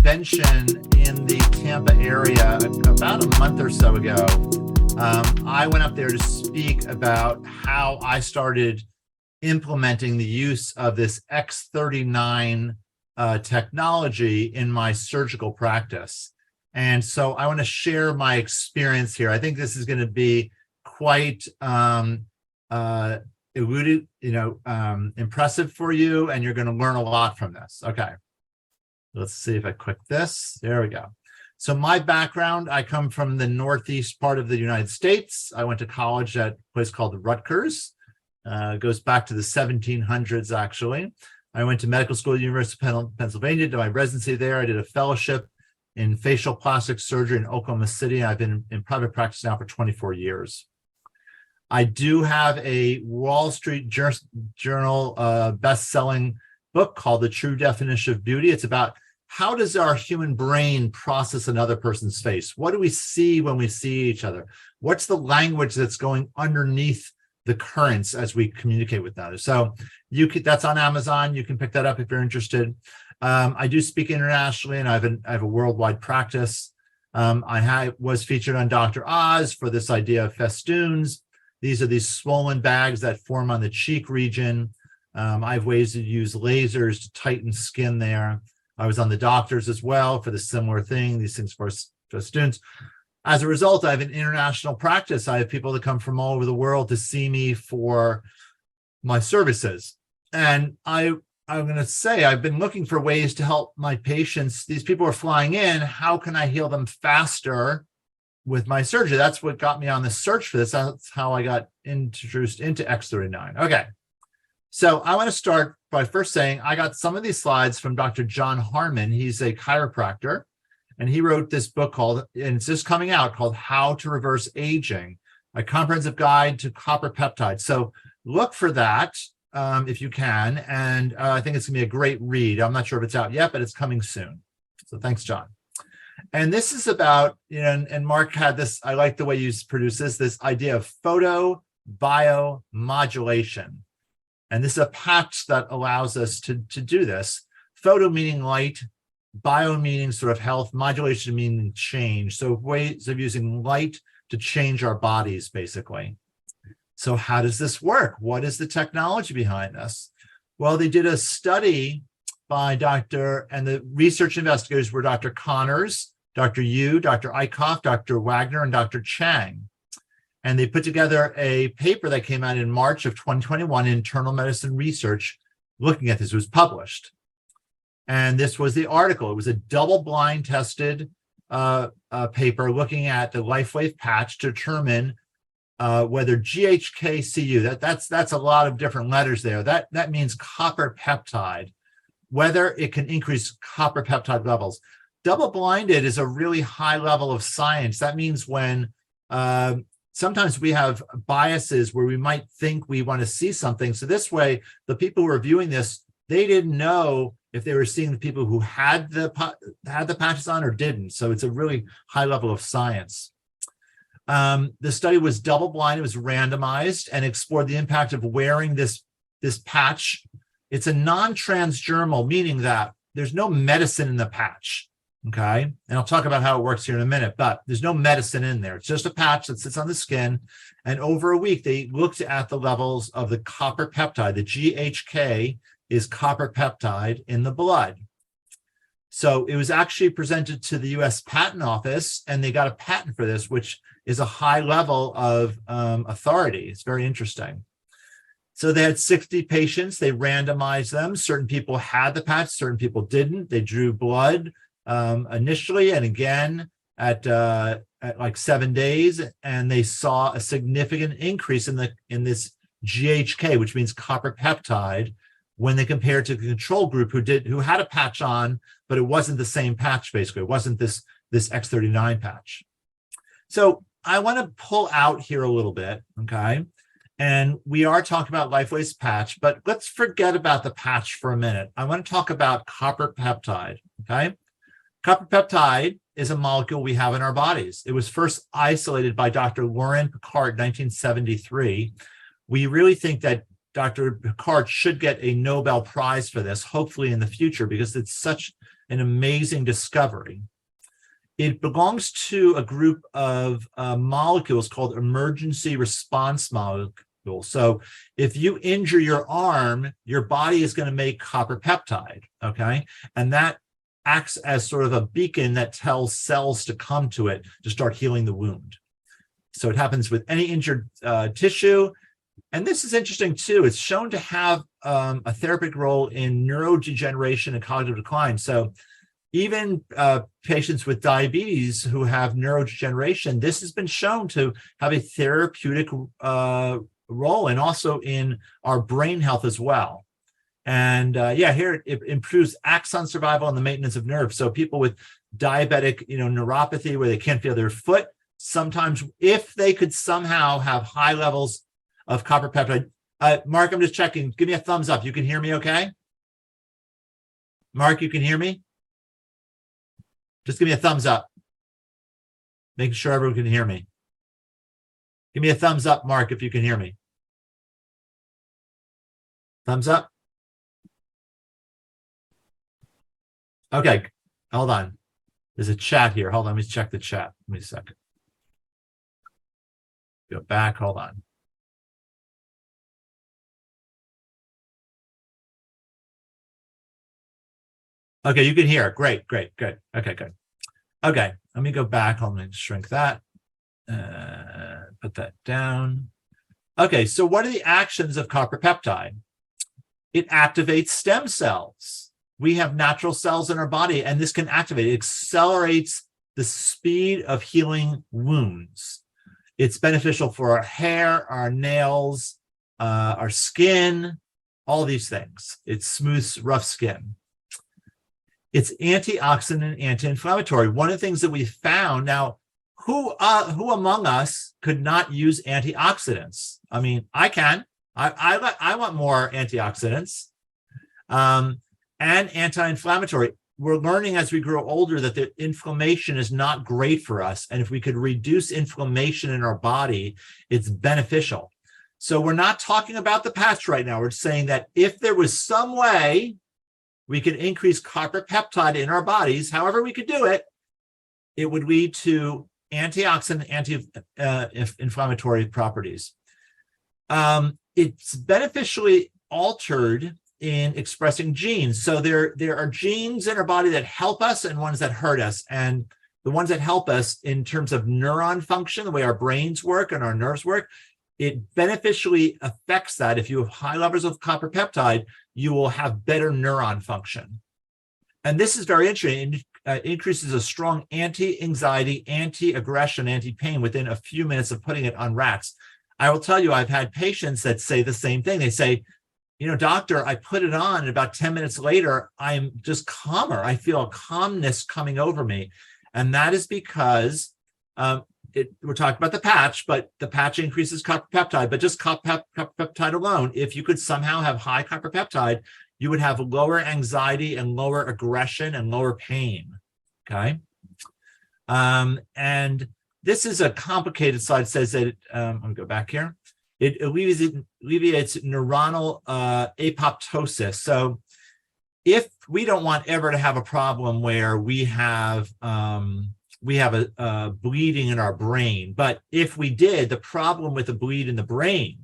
convention in the Tampa area about a month or so ago. I went up there to speak about how I started implementing the use of this X39 technology in my surgical practice. And so I want to share my experience here. I think this is going to be quite impressive for you, and you're going to learn a lot from this. Okay, let's see if I click this. There we go. So my background, I come from the northeast part of the United States. I went to college at a place called Rutgers. It goes back to the 1700s, actually. I went to medical school at the University of Pennsylvania, did my residency there. I did a fellowship in facial plastic surgery in Oklahoma City. I've been in private practice now for 24 years. I do have a Wall Street Journal best-selling book called The True Definition of Beauty. It's about how does our human brain process another person's face? What do we see when we see each other? What's the language that's going underneath the currents as we communicate with others? So that's on Amazon. You can pick that up if you're interested. I do speak internationally, and I have a worldwide practice. I was featured on Dr. Oz for this idea of festoons. These are these swollen bags that form on the cheek region. I have ways to use lasers to tighten skin there. I was on the doctors as well for the similar thing, these things for festoons. As a result, I have an international practice. I have people that come from all over the world to see me for my services. And I'm going to say I've been looking for ways to help my patients. These people are flying in. How can I heal them faster with my surgery? That's what got me on the search for this. That's how I got introduced into X39. Okay. So I want to start by first saying I got some of these slides from Dr. John Harmon. He's a chiropractor, and he wrote this book called, and it's just coming out, called How to Reverse Aging, a comprehensive guide to copper peptides. So look for that if you can. And I think it's going to be a great read. I'm not sure if it's out yet, but it's coming soon. So thanks, John. And this is about, and Mark had this, I like the way you produce this idea of photobiomodulation. And this is a patch that allows us to do this. Photo meaning light, bio meaning sort of health, modulation meaning change. So ways of using light to change our bodies, basically. So how does this work? What is the technology behind this? Well, they did a study by and the research investigators were Dr. Connors, Dr. Yu, Dr. Eichhoff, Dr. Wagner, and Dr. Chang. And they put together a paper that came out in March of 2021 in Internal Medicine Research looking at this. It was published. And this was the article. It was a double-blind tested paper looking at the Lifewave patch to determine whether GHK-Cu, that's a lot of different letters there. That means copper peptide, whether it can increase copper peptide levels. Double-blinded is a really high level of science. That means when sometimes we have biases where we might think we want to see something. So this way, the people who are viewing this, they didn't know if they were seeing the people who had the patches on or didn't. So it's a really high level of science. The study was double-blind. It was randomized and explored the impact of wearing this patch. It's a non-transdermal, meaning that there's no medicine in the patch. Okay, and I'll talk about how it works here in a minute, but there's no medicine in there. It's just a patch that sits on the skin. And over a week, they looked at the levels of the copper peptide. The GHK is copper peptide in the blood. So it was actually presented to the US Patent Office, and they got a patent for this, which is a high level of authority. It's very interesting. So they had 60 patients. They randomized them. Certain people had the patch, certain people didn't. They drew blood initially and again at like 7 days, and they saw a significant increase in this GHK, which means copper peptide, when they compared to the control group who had a patch on, but it wasn't the same patch. Basically, it wasn't this X39 patch. So I want to pull out here a little bit, okay? And we are talking about Lifewave's patch, but let's forget about the patch for a minute. I want to talk about copper peptide, okay? Copper peptide is a molecule we have in our bodies. It was first isolated by Dr. Laurent Picard in 1973. We really think that Dr. Picard should get a Nobel Prize for this, hopefully in the future, because it's such an amazing discovery. It belongs to a group of molecules called emergency response molecules. So if you injure your arm, your body is going to make copper peptide, okay? And that acts as sort of a beacon that tells cells to come to it to start healing the wound. So it happens with any injured tissue. And this is interesting too. It's shown to have a therapeutic role in neurodegeneration and cognitive decline. So even patients with diabetes who have neurodegeneration, this has been shown to have a therapeutic role, and also in our brain health as well. And yeah, here it improves axon survival and the maintenance of nerve. So people with diabetic, neuropathy, where they can't feel their foot, sometimes if they could somehow have high levels of copper peptide. Mark, I'm just checking. Give me a thumbs up. You can hear me okay? Mark, you can hear me? Just give me a thumbs up. Making sure everyone can hear me. Give me a thumbs up, Mark, if you can hear me. Thumbs up? Okay, hold on. There's a chat here. Hold on, let me check the chat. Give me a second. Go back, hold on. Okay, you can hear. Great, good. Okay, good. Okay, let me go back. Let me shrink that. Put that down. Okay, so what are the actions of copper peptide? It activates stem cells. We have natural cells in our body, and this can activate. It accelerates the speed of healing wounds. It's beneficial for our hair, our nails, our skin, all these things. It smooths rough skin. It's antioxidant and anti-inflammatory. One of the things that we found, now, who among us could not use antioxidants? I mean, I can. I want more antioxidants and anti-inflammatory. We're learning as we grow older that the inflammation is not great for us. And if we could reduce inflammation in our body, it's beneficial. So we're not talking about the patch right now. We're saying that if there was some way we could increase copper peptide in our bodies, however we could do it, it would lead to antioxidant, anti-inflammatory properties. It's beneficially altered in expressing genes. So there are genes in our body that help us and ones that hurt us. And the ones that help us in terms of neuron function, the way our brains work and our nerves work, it beneficially affects that. If you have high levels of copper peptide, you will have better neuron function. And this is very interesting. It increases a strong anti-anxiety, anti-aggression, anti-pain within a few minutes of putting it on racks. I will tell you, I've had patients that say the same thing. They say, doctor, I put it on, and about 10 minutes later, I'm just calmer. I feel a calmness coming over me. And that is because we're talking about the patch, but the patch increases copper peptide, but just copper peptide alone, if you could somehow have high copper peptide, you would have lower anxiety and lower aggression and lower pain, okay? And this is a complicated slide. It says that, I'm gonna go back here. It alleviates neuronal apoptosis. So if we don't want ever to have a problem where we have a bleeding in our brain, but if we did, the problem with the bleed in the brain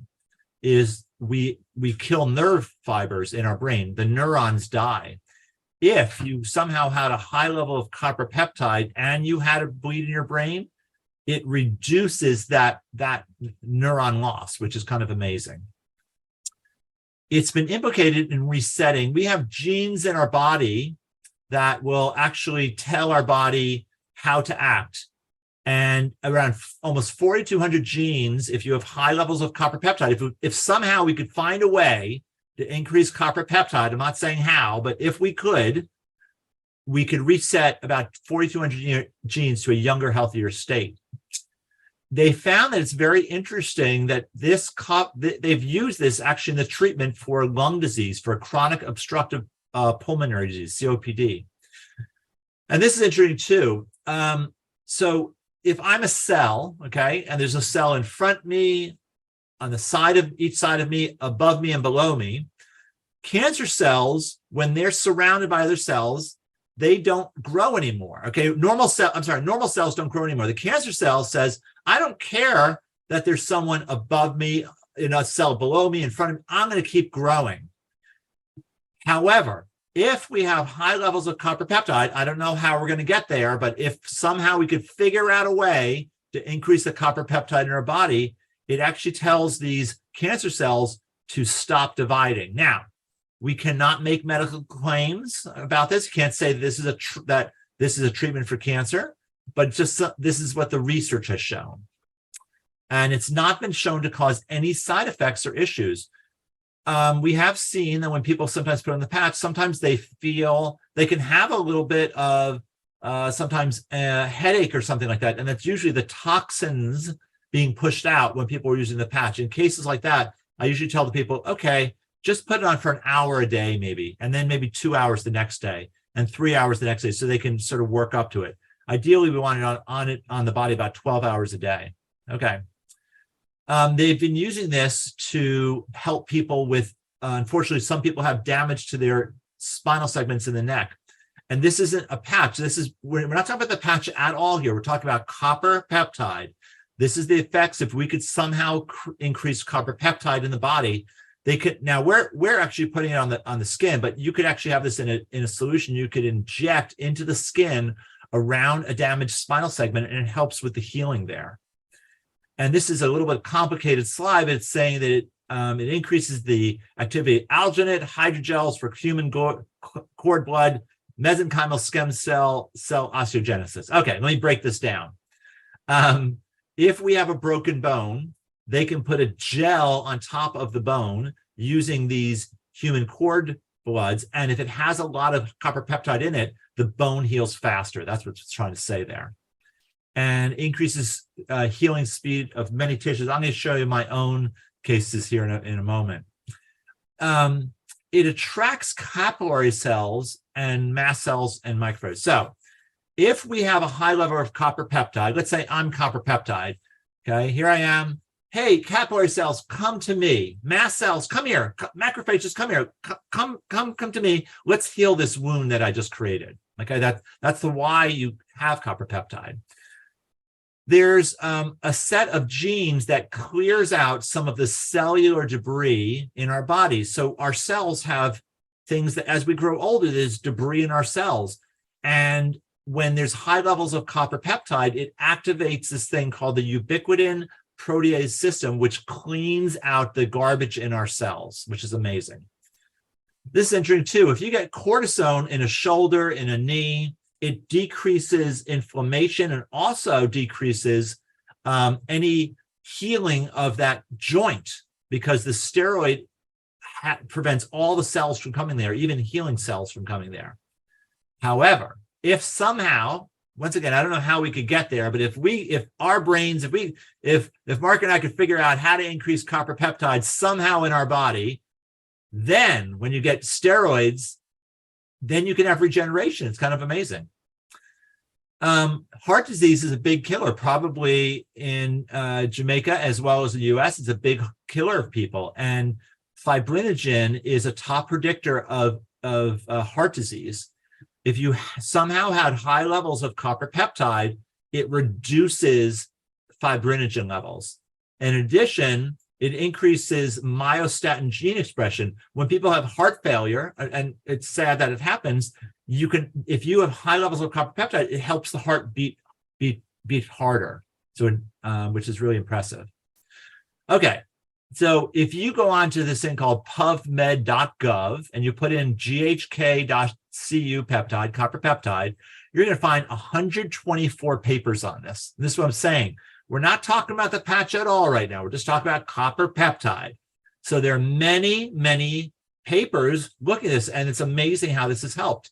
is we kill nerve fibers in our brain. The neurons die. If you somehow had a high level of copper peptide and you had a bleed in your brain, it reduces that neuron loss, which is kind of amazing. It's been implicated in resetting. We have genes in our body that will actually tell our body how to act. And around almost 4,200 genes, if you have high levels of copper peptide, if somehow we could find a way to increase copper peptide, I'm not saying how, but if we could reset about 4,200 genes to a younger, healthier state. They found that it's very interesting that they've used this actually in the treatment for lung disease, for chronic obstructive pulmonary disease, COPD. And this is interesting too. So if I'm a cell, okay, and there's a cell in front of me, on the side of each side of me, above me and below me, cancer cells, when they're surrounded by other cells, they don't grow anymore. Okay, normal cells don't grow anymore. The cancer cell says, I don't care that there's someone above me, in a cell below me, in front of me, I'm going to keep growing. However, if we have high levels of copper peptide, I don't know how we're going to get there, but if somehow we could figure out a way to increase the copper peptide in our body, it actually tells these cancer cells to stop dividing. Now, we cannot make medical claims about this. You can't say this is a treatment for cancer, but just this is what the research has shown. And it's not been shown to cause any side effects or issues. We have seen that when people sometimes put on the patch, sometimes they feel they can have a little bit of sometimes a headache or something like that. And that's usually the toxins being pushed out when people are using the patch. In cases like that, I usually tell the people, okay, just put it on for an hour a day, maybe, and then maybe 2 hours the next day and 3 hours the next day, so they can sort of work up to it. Ideally, we want it on the body about 12 hours a day. Okay. They've been using this to help people with, unfortunately, some people have damage to their spinal segments in the neck. And this isn't a patch. We're not talking about the patch at all here. We're talking about copper peptide. This is the effects. If we could somehow increase copper peptide in the body, they could. Now we're actually putting it on the skin, but you could actually have this in a solution you could inject into the skin around a damaged spinal segment, and it helps with the healing there. And this is a little bit complicated slide, but it's saying that it increases the activity of alginate, hydrogels for human cord blood, mesenchymal stem cell osteogenesis. Okay, let me break this down. If we have a broken bone, they can put a gel on top of the bone using these human cord bloods. And if it has a lot of copper peptide in it, the bone heals faster. That's what it's trying to say there. And increases healing speed of many tissues. I'm going to show you my own cases here in a moment. It attracts capillary cells and mast cells and microfibers. So if we have a high level of copper peptide, let's say I'm copper peptide, okay, here I am. Hey, capillary cells, come to me. Mast cells, come here. Macrophages, come here. Come to me. Let's heal this wound that I just created. Okay, that's the why you have copper peptide. There's a set of genes that clears out some of the cellular debris in our bodies. So our cells have things that, as we grow older, there's debris in our cells. And when there's high levels of copper peptide, it activates this thing called the ubiquitin protease system, which cleans out the garbage in our cells, which is amazing. This is interesting too. If you get cortisone in a shoulder, in a knee, it decreases inflammation and also decreases any healing of that joint, because the steroid prevents all the cells from coming there, even healing cells from coming there. However, if somehow, once again, I don't know how we could get there, but if Mark and I could figure out how to increase copper peptide somehow in our body, then when you get steroids, then you can have regeneration. It's kind of amazing. Heart disease is a big killer, probably in Jamaica as well as the US. It's a big killer of people. And fibrinogen is a top predictor of heart disease. If you somehow had high levels of copper peptide, it reduces fibrinogen levels. In addition, it increases myostatin gene expression. When people have heart failure, and it's sad that it happens, you can, if you have high levels of copper peptide, it helps the heart beat harder. So, which is really impressive. Okay, so if you go on to this thing called pubmed.gov and you put in GHK.cu peptide, copper peptide, you're going to find 124 papers on this. And this is what I'm saying. We're not talking about the patch at all right now. We're just talking about copper peptide. So there are many, many papers looking at this, and it's amazing how this has helped.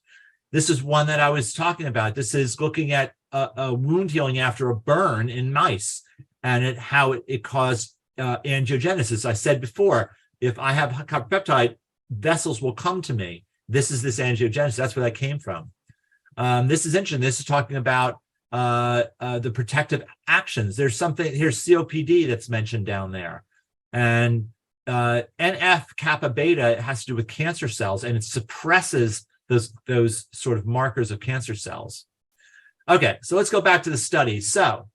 This is one that I was talking about. This is looking at a wound healing after a burn in mice, and how it caused angiogenesis. I said before, if I have copper peptide, vessels will come to me. This is this angiogenesis. That's where that came from. This is interesting. This is talking about the protective actions. There's something here's COPD that's mentioned down there, and NF kappa beta has to do with cancer cells, and it suppresses those sort of markers of cancer cells. Okay, so let's go back to the study. So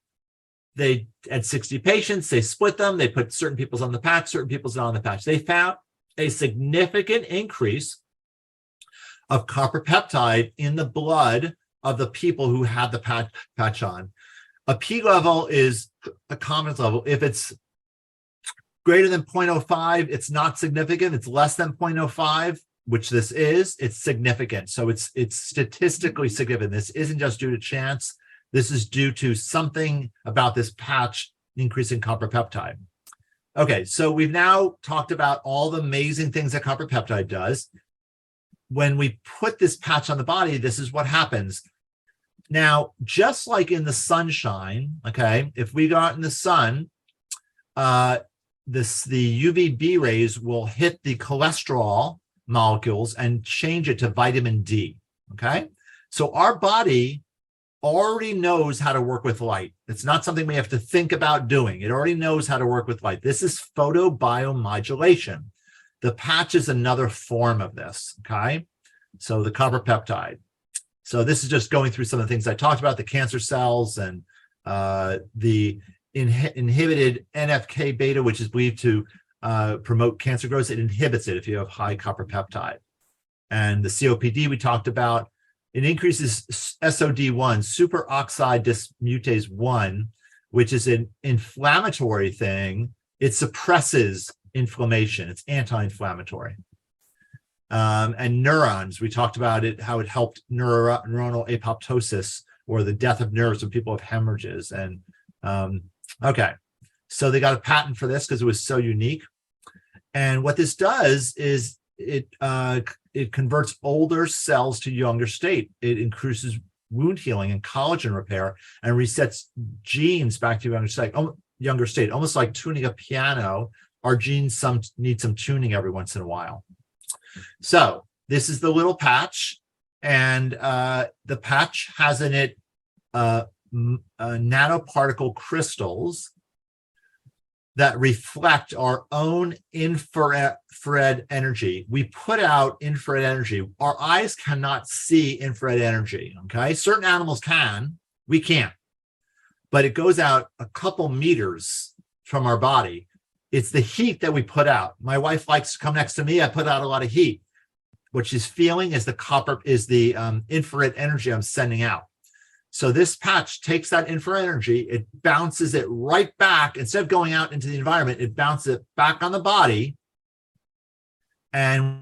they had 60 patients, they split them, they put certain people's on the patch, certain people's not on the patch. They found a significant increase of copper peptide in the blood of the people who had the patch on. A P level is a confidence level. If it's greater than 0.05, it's not significant. It's less than 0.05, which this is, it's significant. So it's statistically significant. This isn't just due to chance. This is due to something about this patch increasing copper peptide. Okay, so we've now talked about all the amazing things that copper peptide does. When we put this patch on the body, this is what happens. Now, just like in the sunshine, okay, if we go out in the sun, the UVB rays will hit the cholesterol molecules and change it to vitamin D, okay? So our body already knows how to work with light. It's not something we have to think about doing. It already knows how to work with light. This is photobiomodulation. The patch is another form of this, okay? So the copper peptide. So this is just going through some of the things I talked about, the cancer cells and the inhibited NFK beta, which is believed to promote cancer growth. It inhibits it if you have high copper peptide. And the COPD we talked about, it increases SOD1, superoxide dismutase 1, which is an inflammatory thing. It suppresses inflammation. It's anti-inflammatory. And neurons, we talked about it, how it helped neuronal apoptosis, or the death of nerves when people have hemorrhages. And okay, so they got a patent for this because it was so unique. And what this does is it converts older cells to younger state. It increases wound healing and collagen repair and resets genes back to younger state, almost like tuning a piano. Our genes need some tuning every once in a while. So this is the little patch, and the patch has in it nanoparticle crystals that reflect our own infrared energy. We put out infrared energy. Our eyes cannot see infrared energy, okay? Certain animals can, we can't. But it goes out a couple meters from our body. It's the heat that we put out. My wife likes to come next to me. I put out a lot of heat. What she's feeling is the infrared energy I'm sending out. So this patch takes that infrared energy, it bounces it right back. Instead of going out into the environment, it bounces it back on the body. And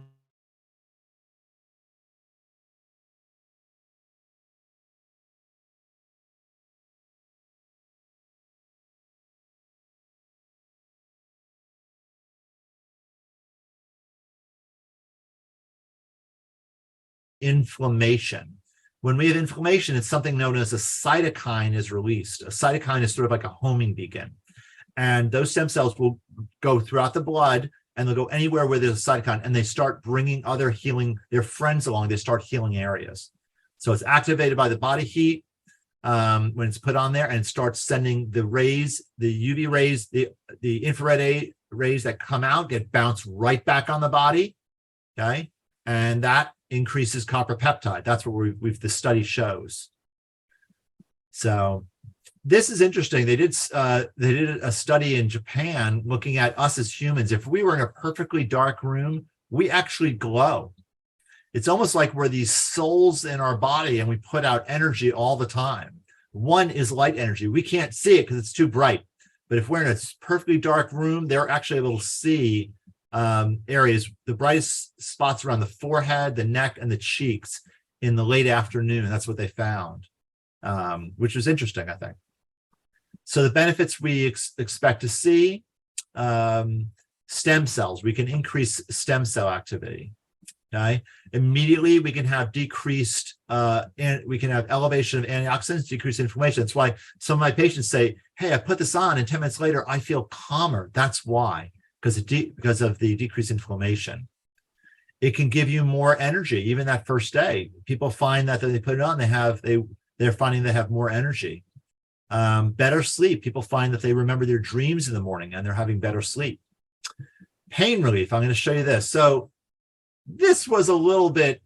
inflammation. When we have inflammation, it's something known as a cytokine is released. A cytokine is sort of like a homing beacon. And those stem cells will go throughout the blood, and they'll go anywhere where there's a cytokine, and they start bringing other healing, their friends along. They start healing areas. So it's activated by the body heat when it's put on there, and it starts sending the rays, the UV rays, the infrared rays that come out get bounced right back on the body, okay? And that increases copper peptide. That's what the study shows. So this is interesting. They did a study in Japan looking at us as humans. If we were in a perfectly dark room, we actually glow. It's almost like we're these souls in our body, and we put out energy all the time. One is light energy. We can't see it because it's too bright. But if we're in a perfectly dark room, they're actually able to see areas, the brightest spots around the forehead, the neck, and the cheeks in the late afternoon. That's what they found, which was interesting, I think. So the benefits we expect to see, stem cells. We can increase stem cell activity. Okay. Immediately, we can have decreased, and we can have elevation of antioxidants, decreased inflammation. That's why some of my patients say, hey, I put this on, and 10 minutes later, I feel calmer. That's why. Because of the decreased inflammation. It can give you more energy, even that first day. People find that they put it on, they're finding they have more energy. Better sleep. People find that they remember their dreams in the morning, and they're having better sleep. Pain relief. I'm going to show you this. So this was a little bit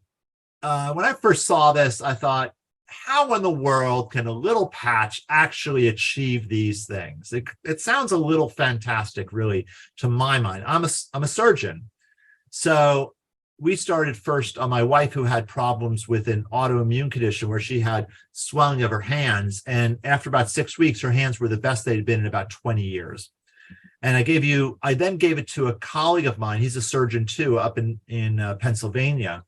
when I first saw this, I thought, how in the world can a little patch actually achieve these things? It sounds a little fantastic, really, to my mind. I'm a surgeon. So we started first on my wife, who had problems with an autoimmune condition where she had swelling of her hands. And after about 6 weeks, her hands were the best they'd been in about 20 years. And I then gave it to a colleague of mine. He's a surgeon too, up in Pennsylvania.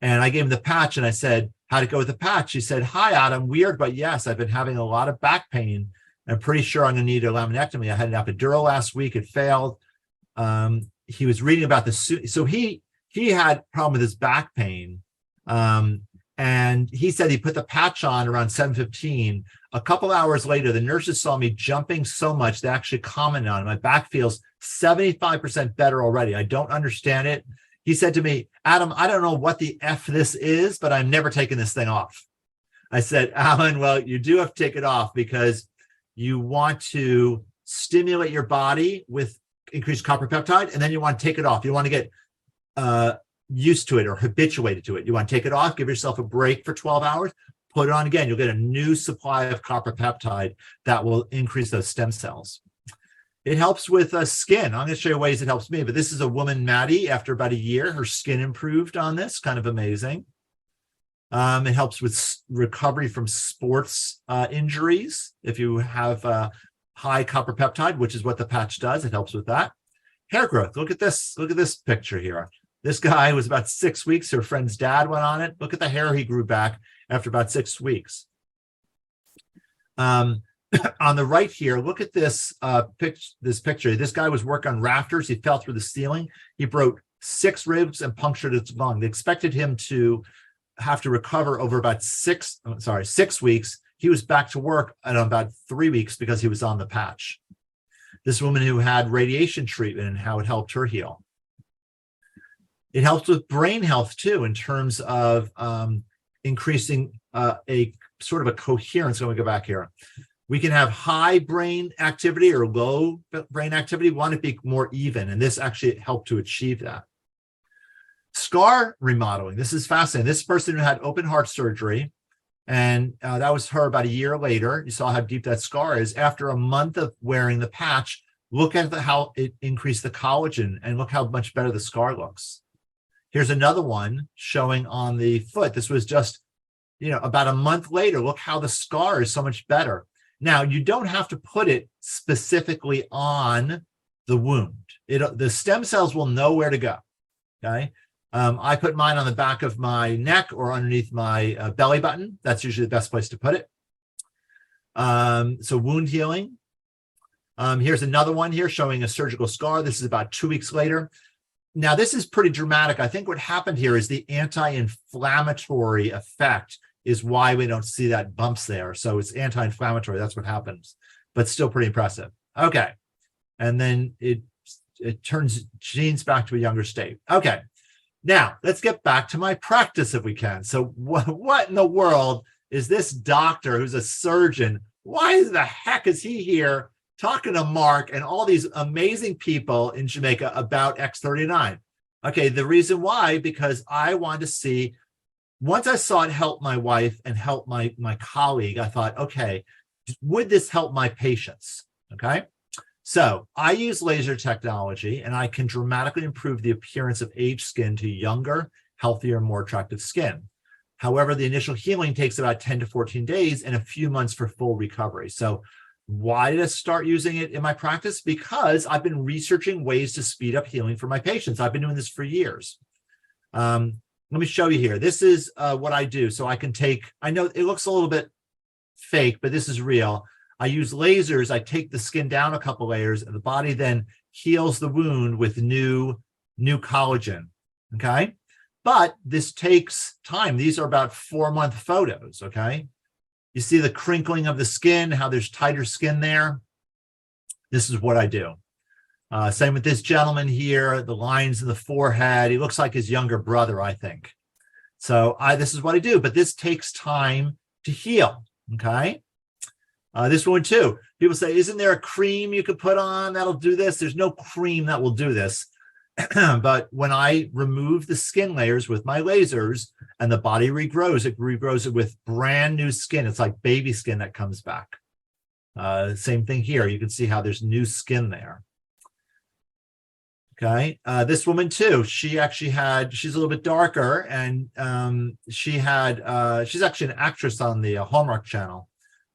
And I gave him the patch and I said, how'd it go with the patch? He said, hi, Adam, weird, but yes, I've been having a lot of back pain. I'm pretty sure I'm going to need a laminectomy. I had an epidural last week. It failed. He was reading about the suit. So he had a problem with his back pain. And he said he put the patch on around 7:15. A couple hours later, the nurses saw me jumping so much, they actually commented on it. My back feels 75% better already. I don't understand it. He said to me, Adam, I don't know what the F this is, but I'm never taking this thing off. I said, Alan, well, you do have to take it off because you want to stimulate your body with increased copper peptide, and then you want to take it off. You want to get used to it or habituated to it. You want to take it off, give yourself a break for 12 hours, put it on again. You'll get a new supply of copper peptide that will increase those stem cells. It helps with skin. I'm going to show you ways it helps me, but this is a woman, Maddie. After about a year, her skin improved on this, kind of amazing. It helps with recovery from sports injuries. If you have high copper peptide, which is what the patch does, it helps with that. Hair growth. Look at this. Look at this picture here. This guy was about 6 weeks. Her friend's dad went on it. Look at the hair he grew back after about 6 weeks. On the right here, look at this picture. This guy was working on rafters. He fell through the ceiling. He broke 6 ribs and punctured his lung. They expected him to have to recover over about 6 weeks. He was back to work in about 3 weeks because he was on the patch. This woman who had radiation treatment and how it helped her heal. It helps with brain health too, in terms of increasing a sort of a coherence. When we go back here, we can have high brain activity or low brain activity. We want it to be more even, and this actually helped to achieve that. Scar remodeling. This is fascinating. This person who had open heart surgery, and that was her about a year later. You saw how deep that scar is. After a month of wearing the patch, look at how it increased the collagen, and look how much better the scar looks. Here's another one showing on the foot. This was just, about a month later. Look how the scar is so much better. Now, you don't have to put it specifically on the wound. The stem cells will know where to go, okay? I put mine on the back of my neck or underneath my belly button. That's usually the best place to put it. So wound healing. Here's another one here showing a surgical scar. This is about 2 weeks later. Now, this is pretty dramatic. I think what happened here is the anti-inflammatory effect is why we don't see that bumps there. So it's anti-inflammatory. That's what happens, but still pretty impressive. Okay. And then it turns genes back to a younger state. Okay. Now let's get back to my practice if we can. So what in the world is this doctor who's a surgeon? Why the heck is he here talking to Mark and all these amazing people in Jamaica about X39? Okay. The reason why, because I wanted to see, once I saw it help my wife and help my colleague, I thought, okay, would this help my patients? Okay. So I use laser technology and I can dramatically improve the appearance of aged skin to younger, healthier, more attractive skin. However, the initial healing takes about 10 to 14 days and a few months for full recovery. So why did I start using it in my practice? Because I've been researching ways to speed up healing for my patients. I've been doing this for years. Let me show you here. This is what I do. So I can take, I know it looks a little bit fake, but this is real. I use lasers. I take the skin down a couple layers and the body then heals the wound with new collagen. Okay. But this takes time. These are about 4-month photos. Okay. You see the crinkling of the skin, how there's tighter skin there. This is what I do. Same with this gentleman here, the lines in the forehead. He looks like his younger brother, I think. So this is what I do, but this takes time to heal, okay? This one too. People say, isn't there a cream you could put on that'll do this? There's no cream that will do this. But when I remove the skin layers with my lasers and the body regrows, it regrows it with brand new skin. It's like baby skin that comes back. Same thing here. You can see how there's new skin there. Okay. This woman too, she's a little bit darker, and she's actually an actress on the Hallmark channel.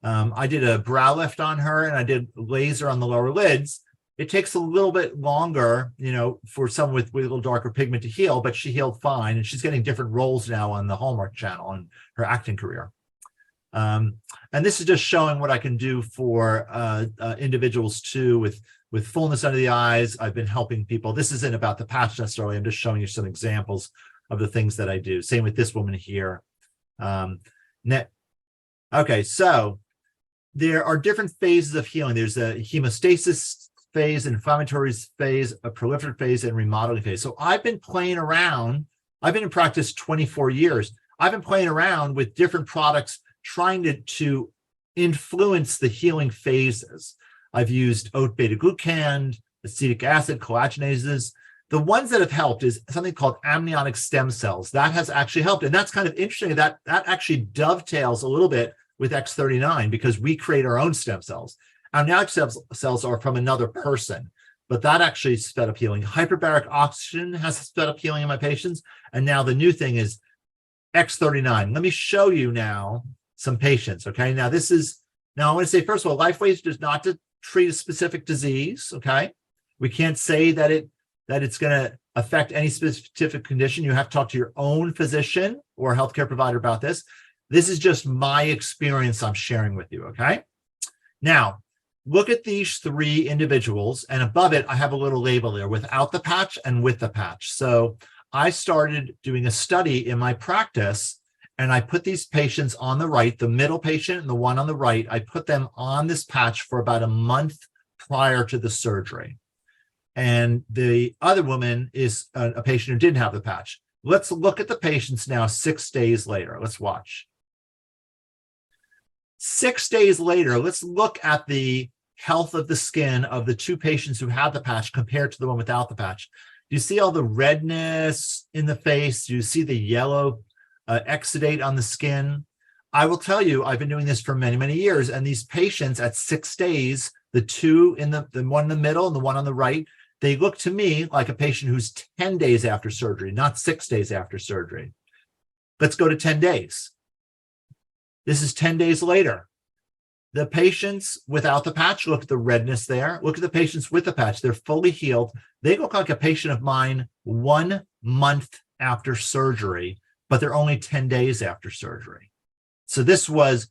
I did a brow lift on her, and I did laser on the lower lids. It takes a little bit longer, for someone with a little darker pigment to heal, but she healed fine, and she's getting different roles now on the Hallmark channel in her acting career. And this is just showing what I can do for individuals too, with fullness under the eyes. I've been helping people. This isn't about the patch necessarily. I'm just showing you some examples of the things that I do. Same with this woman here. Okay, so there are different phases of healing. There's a hemostasis phase, inflammatory phase, a proliferative phase, and remodeling phase. So I've been playing around. I've been in practice 24 years. I've been playing around with different products, trying to influence the healing phases. I've used oat beta-glucan, acetic acid, collagenases. The ones that have helped is something called amniotic stem cells. That has actually helped. And that's kind of interesting. That actually dovetails a little bit with X39, because we create our own stem cells. Amniotic cells are from another person, but that actually sped up healing. Hyperbaric oxygen has sped up healing in my patients. And now the new thing is X39. Let me show you now some patients. Okay. Now I want to say, first of all, Lifewave does not to treat a specific disease. Okay. We can't say that it's going to affect any specific condition. You have to talk to your own physician or healthcare provider about this. This is just my experience I'm sharing with you. Okay. Now, look at these three individuals, and above it, I have a little label there, without the patch and with the patch. So I started doing a study in my practice, and I put these patients on the right, the middle patient and the one on the right, I put them on this patch for about a month prior to the surgery. And the other woman is a patient who didn't have the patch. Let's look at the patients now 6 days later. Let's watch. 6 days later, let's look at the health of the skin of the two patients who had the patch compared to the one without the patch. Do you see all the redness in the face? Do you see the yellow exudate on the skin? I will tell you, I've been doing this for many, many years. And these patients at 6 days, the two in the one in the middle and the one on the right, they look to me like a patient who's 10 days after surgery, not 6 days after surgery. Let's go to 10 days. This is 10 days later. The patients without the patch, look at the redness there. Look at the patients with the patch. They're fully healed. They look like a patient of mine 1 month after surgery, but they're only 10 days after surgery. So this was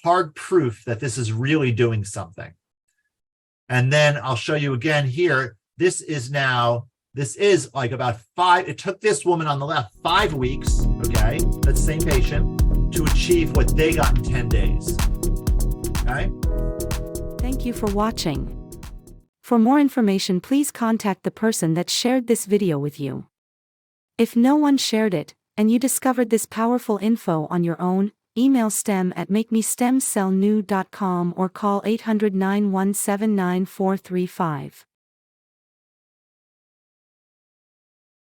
hard proof that this is really doing something. And then I'll show you again here. This is like about 5, it took this woman on the left 5 weeks, okay, that's the same patient, to achieve what they got in 10 days, okay? Thank you for watching. For more information, please contact the person that shared this video with you. If no one shared it, and you discovered this powerful info on your own, email stem@makemestemcellnew.com or call 800-917-9435.